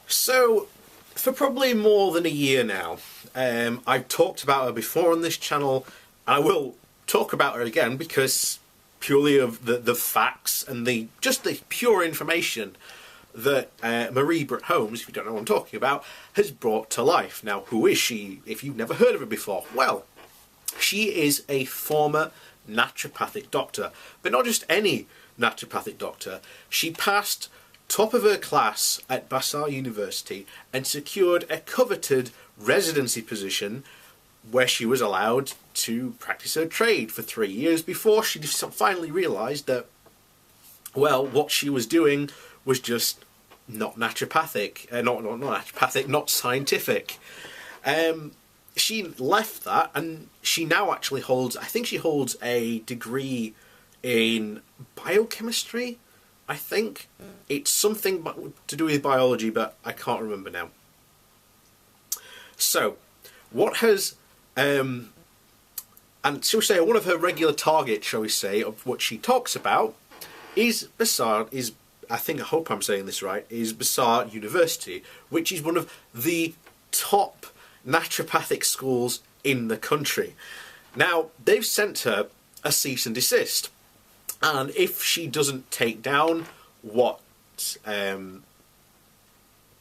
So, for probably more than a year now, I've talked about her before on this channel, and I will talk about her again because purely of the facts and just the pure information that Marie Britt Hermes, if you don't know what I'm talking about, has brought to life. Now, who is she, if you've never heard of her before? Well, she is a former naturopathic doctor, but not just any naturopathic doctor. She passed top of her class at Bastyr University and secured a coveted residency position where she was allowed to practice her trade for 3 years before she finally realised that, well, what she was doing was just not naturopathic, not scientific. She left that, and she now actually holds, I think she holds a degree in biochemistry, I think. It's something to do with biology, but I can't remember now. So, what has, and shall we say, one of her regular targets, shall we say, of what she talks about is I hope I'm saying this right, is Bastyr University, which is one of the top naturopathic schools in the country. Now, they've sent her a cease and desist, and if she doesn't take down what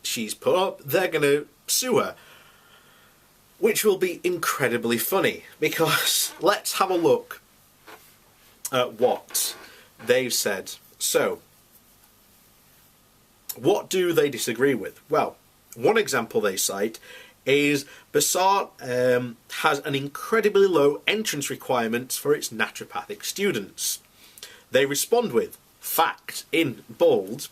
she's put up, they're going to sue her, which will be incredibly funny, because let's have a look at what they've said. So, what do they disagree with? Well, one example they cite is Bastyr has an incredibly low entrance requirements for its naturopathic students. They respond with, fact, in bold,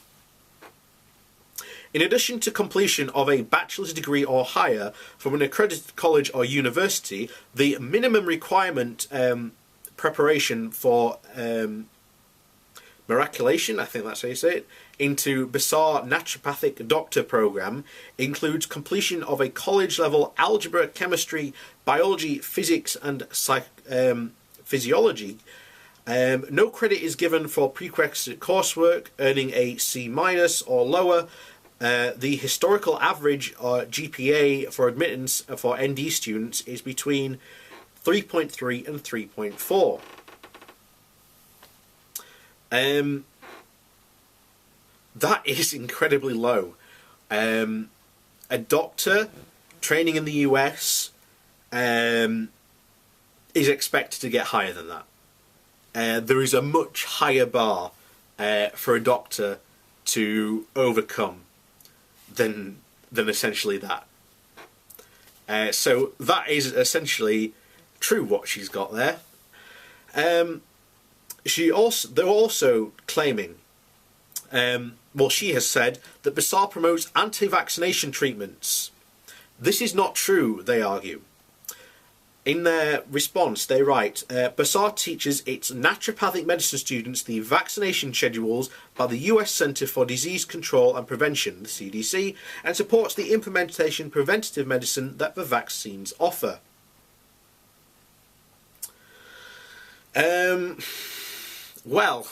in addition to completion of a bachelor's degree or higher from an accredited college or university, the minimum requirement preparation for miraculation, I think that's how you say it, into Bastyr Naturopathic Doctor Program includes completion of a college-level algebra, chemistry, biology, physics and physiology. No credit is given for prerequisite coursework, earning a C- or lower. The historical average GPA for admittance for ND students is between 3.3 and 3.4. That is incredibly low. A doctor training in the US is expected to get higher than that. There is a much higher bar for a doctor to overcome than essentially that. So that is essentially true what she's got there. They're also claiming, she has said that Bastyr promotes anti-vaccination treatments. This is not true, they argue. In their response, they write, Bastyr teaches its naturopathic medicine students the vaccination schedules by the US Centre for Disease Control and Prevention, the CDC, and supports the implementation of preventative medicine that the vaccines offer. Well,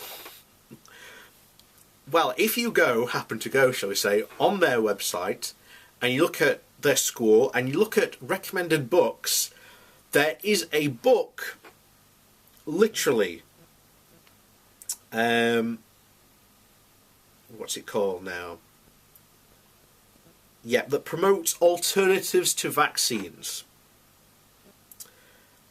if you happen to go, shall we say, on their website, and you look at their school, and you look at recommended books, there is a book, literally, what's it called now? Yeah, that promotes alternatives to vaccines.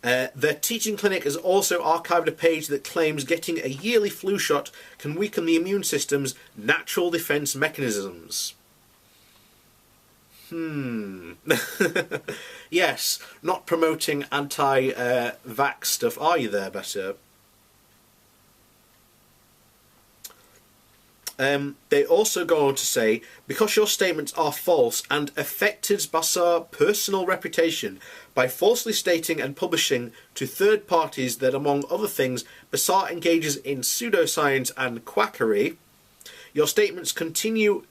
Their teaching clinic has also archived a page that claims getting a yearly flu shot can weaken the immune system's natural defense mechanisms. Yes, not promoting anti-vax stuff, are you there, Bastyr? They also go on to say, because your statements are false and affected Bastyr's personal reputation by falsely stating and publishing to third parties that, among other things, Bastyr engages in pseudoscience and quackery, your statements continue,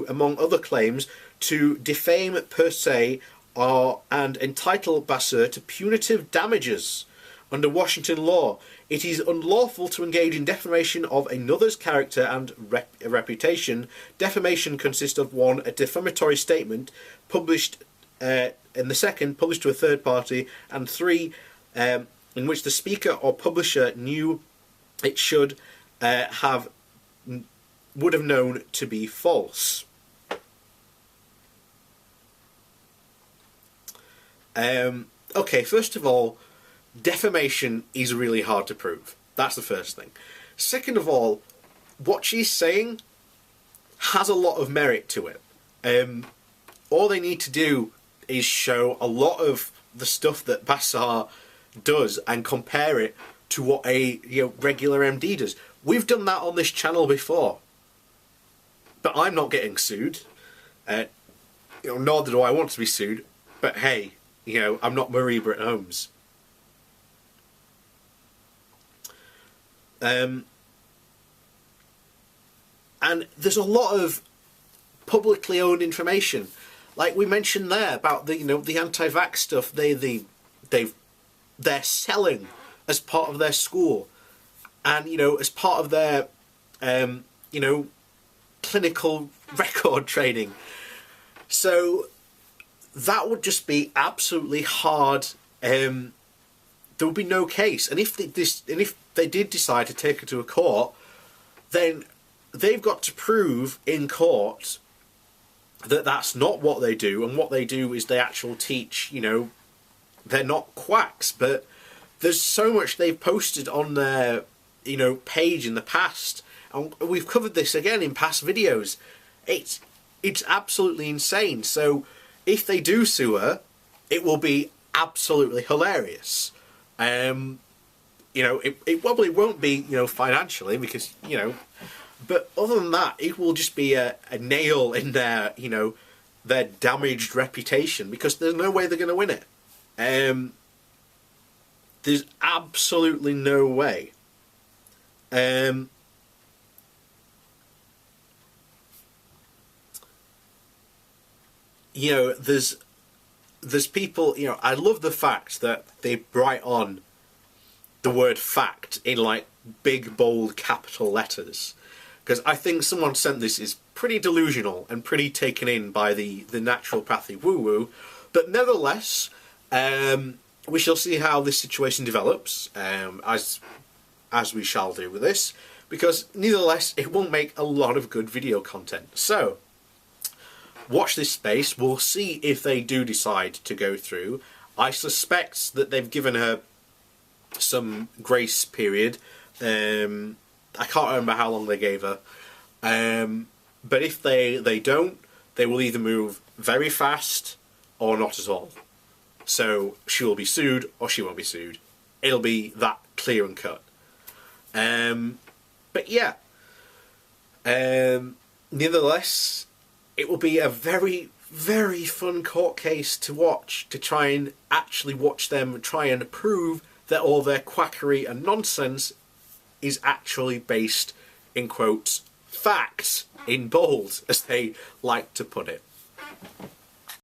among other claims, to defame per se and entitle Bastyr to punitive damages Under Washington law, it is unlawful to engage in defamation of another's character and reputation. Defamation consists of 1, a defamatory statement published, and the second, published to a third party, and 3, in which the speaker or publisher knew it would have known to be false. Okay, first of all, defamation is really hard to prove. That's the first thing. Second of all, what she's saying has a lot of merit to it. All they need to do is show a lot of the stuff that Bastyr does and compare it to what a regular MD does. We've done that on this channel before, but I'm not getting sued. Nor do I want to be sued. But hey, I'm not Marie Britt Hermes. And there's a lot of publicly owned information, like we mentioned there about the the anti-vax stuff. They're selling as part of their school, and as part of their clinical record training. So that would just be absolutely hard. There would be no case, and if they did decide to take it to a court, then they've got to prove in court that that's not what they do, and what they do is they actually teach. They're not quacks, but there's so much they've posted on their page in the past, and we've covered this again in past videos. It's absolutely insane. So if they do sue her, it will be absolutely hilarious. It probably won't be financially, because but other than that, it will just be a nail in their their damaged reputation, because there's no way they're going to win it. There's absolutely no way. There's people, I love the fact that they write on the word fact in like big bold capital letters, because I think someone sent this is pretty delusional and pretty taken in by the naturopathic woo-woo. But nevertheless, we shall see how this situation develops, as we shall do with this, because nevertheless it will make a lot of good video content. So watch this space. We'll see if they do decide to go through. I suspect that they've given her some grace period. I can't remember how long they gave her. But if they don't, they will either move very fast or not at all. So she will be sued or she won't be sued. It'll be that clear and cut. But yeah. Nevertheless, it will be a very, very fun court case to watch, to try and actually watch them try and prove that all their quackery and nonsense is actually based in quotes, facts, in bold, as they like to put it.